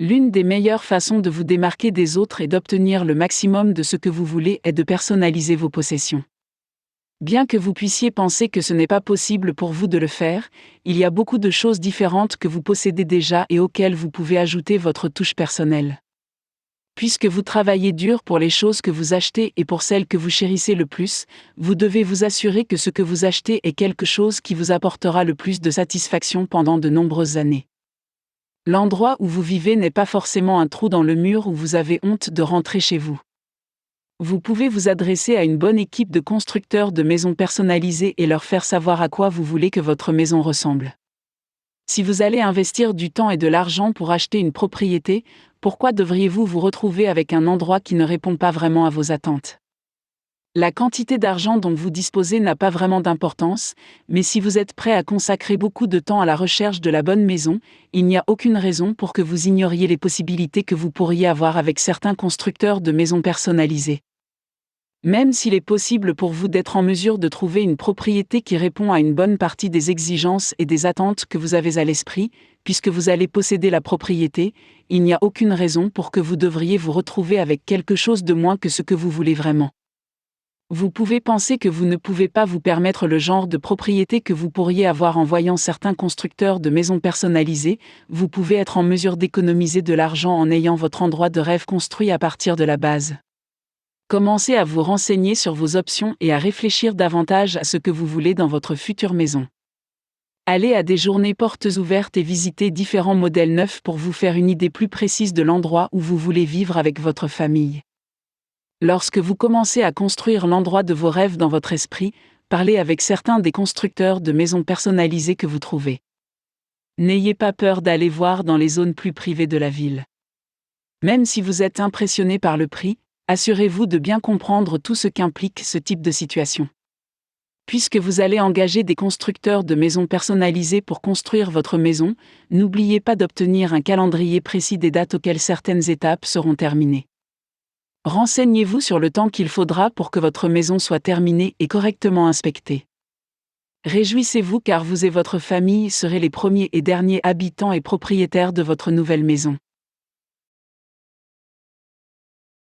L'une des meilleures façons de vous démarquer des autres et d'obtenir le maximum de ce que vous voulez est de personnaliser vos possessions. Bien que vous puissiez penser que ce n'est pas possible pour vous de le faire, il y a beaucoup de choses différentes que vous possédez déjà et auxquelles vous pouvez ajouter votre touche personnelle. Puisque vous travaillez dur pour les choses que vous achetez et pour celles que vous chérissez le plus, vous devez vous assurer que ce que vous achetez est quelque chose qui vous apportera le plus de satisfaction pendant de nombreuses années. L'endroit où vous vivez n'est pas forcément un trou dans le mur où vous avez honte de rentrer chez vous. Vous pouvez vous adresser à une bonne équipe de constructeurs de maisons personnalisées et leur faire savoir à quoi vous voulez que votre maison ressemble. Si vous allez investir du temps et de l'argent pour acheter une propriété, pourquoi devriez-vous vous retrouver avec un endroit qui ne répond pas vraiment à vos attentes ? La quantité d'argent dont vous disposez n'a pas vraiment d'importance, mais si vous êtes prêt à consacrer beaucoup de temps à la recherche de la bonne maison, il n'y a aucune raison pour que vous ignoriez les possibilités que vous pourriez avoir avec certains constructeurs de maisons personnalisées. Même s'il est possible pour vous d'être en mesure de trouver une propriété qui répond à une bonne partie des exigences et des attentes que vous avez à l'esprit, puisque vous allez posséder la propriété, il n'y a aucune raison pour que vous devriez vous retrouver avec quelque chose de moins que ce que vous voulez vraiment. Vous pouvez penser que vous ne pouvez pas vous permettre le genre de propriété que vous pourriez avoir en voyant certains constructeurs de maisons personnalisées, vous pouvez être en mesure d'économiser de l'argent en ayant votre endroit de rêve construit à partir de la base. Commencez à vous renseigner sur vos options et à réfléchir davantage à ce que vous voulez dans votre future maison. Allez à des journées portes ouvertes et visitez différents modèles neufs pour vous faire une idée plus précise de l'endroit où vous voulez vivre avec votre famille. Lorsque vous commencez à construire l'endroit de vos rêves dans votre esprit, parlez avec certains des constructeurs de maisons personnalisées que vous trouvez. N'ayez pas peur d'aller voir dans les zones plus privées de la ville. Même si vous êtes impressionné par le prix, assurez-vous de bien comprendre tout ce qu'implique ce type de situation. Puisque vous allez engager des constructeurs de maisons personnalisées pour construire votre maison, n'oubliez pas d'obtenir un calendrier précis des dates auxquelles certaines étapes seront terminées. Renseignez-vous sur le temps qu'il faudra pour que votre maison soit terminée et correctement inspectée. Réjouissez-vous car vous et votre famille serez les premiers et derniers habitants et propriétaires de votre nouvelle maison.